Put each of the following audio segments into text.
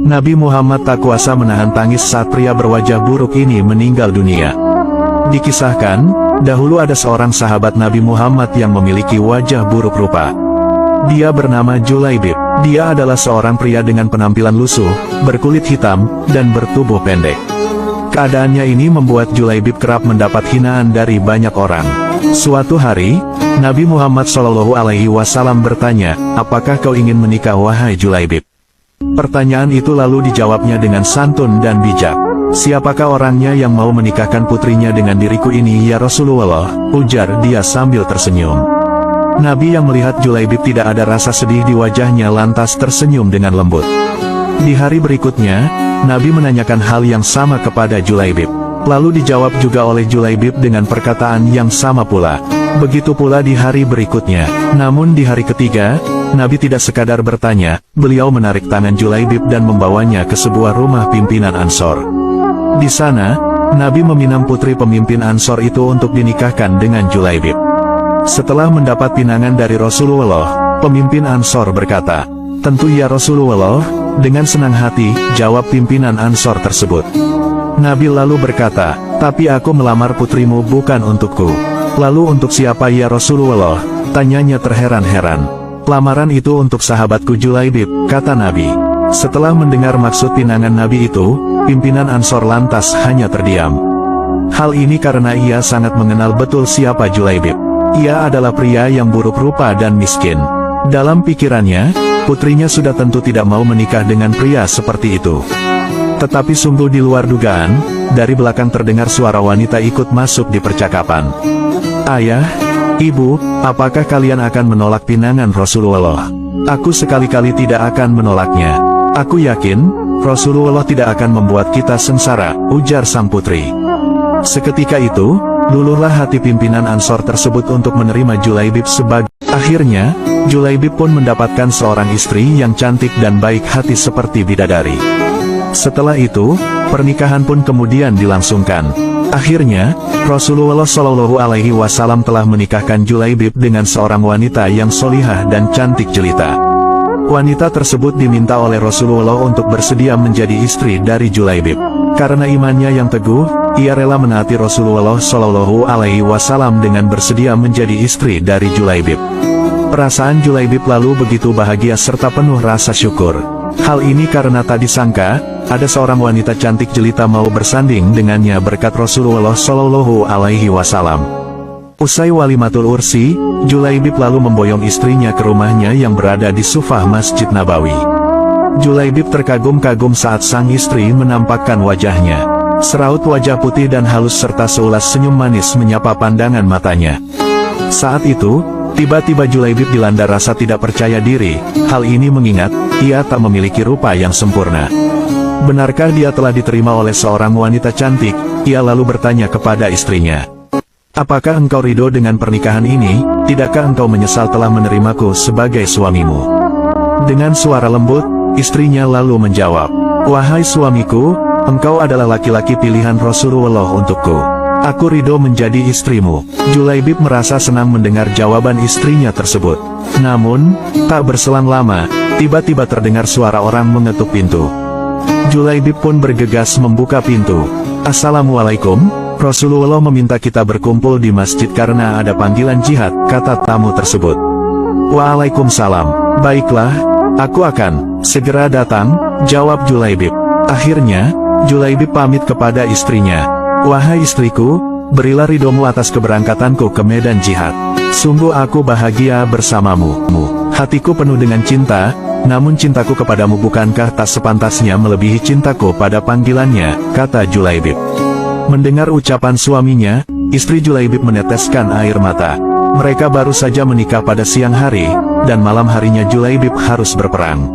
Nabi Muhammad tak kuasa menahan tangis saat pria berwajah buruk ini meninggal dunia. Dikisahkan, dahulu ada seorang sahabat Nabi Muhammad yang memiliki wajah buruk rupa. Dia bernama Julaibib. Dia adalah seorang pria dengan penampilan lusuh, berkulit hitam, dan bertubuh pendek. Keadaannya ini membuat Julaibib kerap mendapat hinaan dari banyak orang. Suatu hari, Nabi Muhammad SAW bertanya, "Apakah kau ingin menikah wahai Julaibib?" Pertanyaan itu lalu dijawabnya dengan santun dan bijak. "Siapakah orangnya yang mau menikahkan putrinya dengan diriku ini ya Rasulullah?" ujar dia sambil tersenyum. Nabi yang melihat Julaibib tidak ada rasa sedih di wajahnya lantas tersenyum dengan lembut. Di hari berikutnya, Nabi menanyakan hal yang sama kepada Julaibib. Lalu dijawab juga oleh Julaibib dengan perkataan yang sama pula. Begitu pula di hari berikutnya. Namun di hari ketiga, Nabi tidak sekadar bertanya, beliau menarik tangan Julaibib dan membawanya ke sebuah rumah pimpinan Ansor. Di sana, Nabi meminang putri pemimpin Ansor itu untuk dinikahkan dengan Julaibib. Setelah mendapat pinangan dari Rasulullah, pemimpin Ansor berkata, "Tentu ya Rasulullah," dengan senang hati, jawab pimpinan Ansor tersebut. Nabi lalu berkata, "Tapi aku melamar putrimu bukan untukku." "Lalu untuk siapa ya Rasulullah?" tanyanya terheran-heran. "Lamaran itu untuk sahabatku Julaibib," kata Nabi. Setelah mendengar maksud pinangan Nabi itu, pimpinan Ansor lantas hanya terdiam. Hal ini karena ia sangat mengenal betul siapa Julaibib. Ia adalah pria yang buruk rupa dan miskin. Dalam pikirannya, putrinya sudah tentu tidak mau menikah dengan pria seperti itu. Tetapi sungguh di luar dugaan, dari belakang terdengar suara wanita ikut masuk di percakapan. "Ayah, Ibu, apakah kalian akan menolak pinangan Rasulullah?" "Aku sekali-kali tidak akan menolaknya. Aku yakin, Rasulullah tidak akan membuat kita sengsara," ujar sang putri. Seketika itu, luluhlah hati pimpinan Ansor tersebut untuk menerima Julaibib sebagai. Akhirnya, Julaibib pun mendapatkan seorang istri yang cantik dan baik hati seperti bidadari. Setelah itu, pernikahan pun kemudian dilangsungkan. Akhirnya, Rasulullah SAW telah menikahkan Julaibib dengan seorang wanita yang solihah dan cantik jelita. Wanita tersebut diminta oleh Rasulullah untuk bersedia menjadi istri dari Julaibib. Karena imannya yang teguh, ia rela menaati Rasulullah SAW dengan bersedia menjadi istri dari Julaibib. Perasaan Julaibib lalu begitu bahagia serta penuh rasa syukur. Hal ini karena tak disangka, ada seorang wanita cantik jelita mau bersanding dengannya berkat Rasulullah SAW. Usai walimatul ursi, Julaibib lalu memboyong istrinya ke rumahnya yang berada di Sufah Masjid Nabawi. Julaibib terkagum-kagum saat sang istri menampakkan wajahnya. Seraut wajah putih dan halus serta seulas senyum manis menyapa pandangan matanya. Saat itu, tiba-tiba Julaibib dilanda rasa tidak percaya diri. Hal ini mengingat, ia tak memiliki rupa yang sempurna. Benarkah dia telah diterima oleh seorang wanita cantik? Ia lalu bertanya kepada istrinya, "Apakah engkau ridho dengan pernikahan ini? Tidakkah engkau menyesal telah menerimaku sebagai suamimu?" Dengan suara lembut, istrinya lalu menjawab, "Wahai suamiku, engkau adalah laki-laki pilihan Rasulullah untukku. Aku ridho menjadi istrimu." Julaibib merasa senang mendengar jawaban istrinya tersebut. Namun, tak berselang lama, tiba-tiba terdengar suara orang mengetuk pintu. Julaibib pun bergegas membuka pintu. "Assalamualaikum, Rasulullah meminta kita berkumpul di masjid karena ada panggilan jihad," kata tamu tersebut. "Waalaikumsalam. Baiklah, aku akan segera datang," jawab Julaibib. Akhirnya, Julaibib pamit kepada istrinya. "Wahai istriku, berilah ridhomu atas keberangkatanku ke medan jihad. Sungguh aku bahagia bersamamu. Hatiku penuh dengan cinta, namun cintaku kepadamu bukankah tak sepantasnya melebihi cintaku pada panggilannya," kata Julaibib. Mendengar ucapan suaminya, istri Julaibib meneteskan air mata. Mereka baru saja menikah pada siang hari, dan malam harinya Julaibib harus berperang.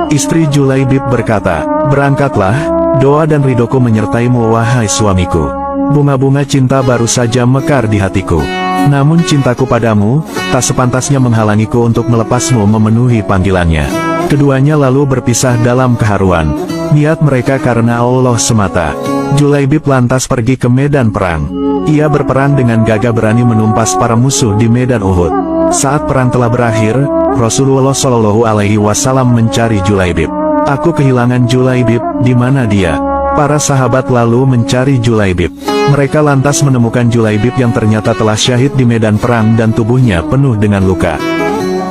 Istri Julaibib berkata, "Berangkatlah, doa dan ridhoku menyertaimu wahai suamiku. Bunga-bunga cinta baru saja mekar di hatiku. Namun cintaku padamu, tak sepantasnya menghalangiku untuk melepasmu memenuhi panggilannya." Keduanya lalu berpisah dalam keharuan. Niat mereka karena Allah semata. Julaibib lantas pergi ke medan perang. Ia berperang dengan gagah berani menumpas para musuh di medan Uhud. Saat perang telah berakhir, Rasulullah SAW mencari Julaibib. Aku kehilangan Julaibib, di mana dia? Para sahabat lalu mencari Julaibib. Mereka lantas menemukan Julaibib yang ternyata telah syahid di medan perang dan tubuhnya penuh dengan luka.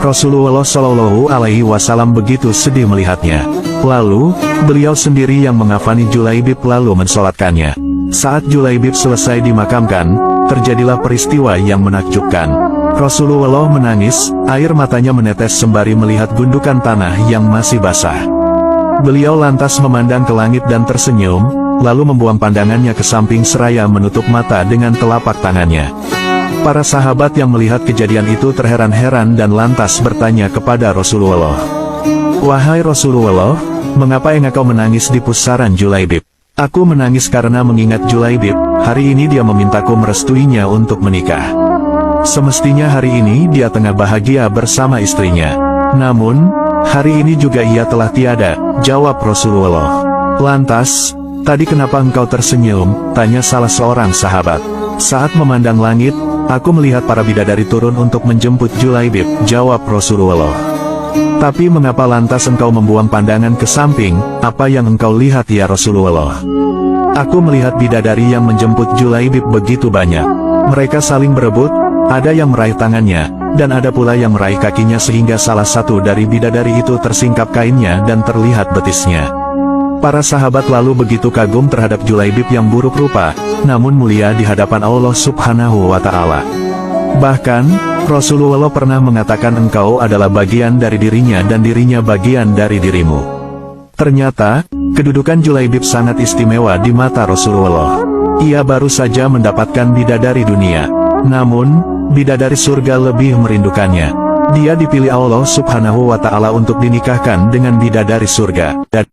Rasulullah Shallallahu Alaihi Wasallam begitu sedih melihatnya. Lalu, beliau sendiri yang mengafani Julaibib lalu mensolatkannya. Saat Julaibib selesai dimakamkan, terjadilah peristiwa yang menakjubkan. Rasulullah menangis, air matanya menetes sembari melihat gundukan tanah yang masih basah. Beliau lantas memandang ke langit dan tersenyum, lalu membuang pandangannya ke samping seraya menutup mata dengan telapak tangannya. Para sahabat yang melihat kejadian itu terheran-heran dan lantas bertanya kepada Rasulullah. "Wahai Rasulullah, mengapa engkau menangis di pusaran Julaibib?" "Aku menangis karena mengingat Julaibib, hari ini dia memintaku merestuinya untuk menikah. Semestinya hari ini dia tengah bahagia bersama istrinya. Namun, hari ini juga ia telah tiada," jawab Rasulullah. "Lantas, tadi kenapa engkau tersenyum?" tanya salah seorang sahabat. "Saat memandang langit, aku melihat para bidadari turun untuk menjemput Julaibib," jawab Rasulullah. "Tapi mengapa lantas engkau membuang pandangan ke samping, apa yang engkau lihat ya Rasulullah?" "Aku melihat bidadari yang menjemput Julaibib begitu banyak. Mereka saling berebut, ada yang meraih tangannya, dan ada pula yang meraih kakinya sehingga salah satu dari bidadari itu tersingkap kainnya dan terlihat betisnya." Para sahabat lalu begitu kagum terhadap Julaibib yang buruk rupa, namun mulia di hadapan Allah Subhanahu wa Ta'ala. Bahkan, Rasulullah pernah mengatakan engkau adalah bagian dari dirinya dan dirinya bagian dari dirimu. Ternyata, kedudukan Julaibib sangat istimewa di mata Rasulullah. Ia baru saja mendapatkan bidadari dunia, namun, bidadari surga lebih merindukannya. Dia dipilih Allah Subhanahu wa Ta'ala untuk dinikahkan dengan bidadari surga. Dan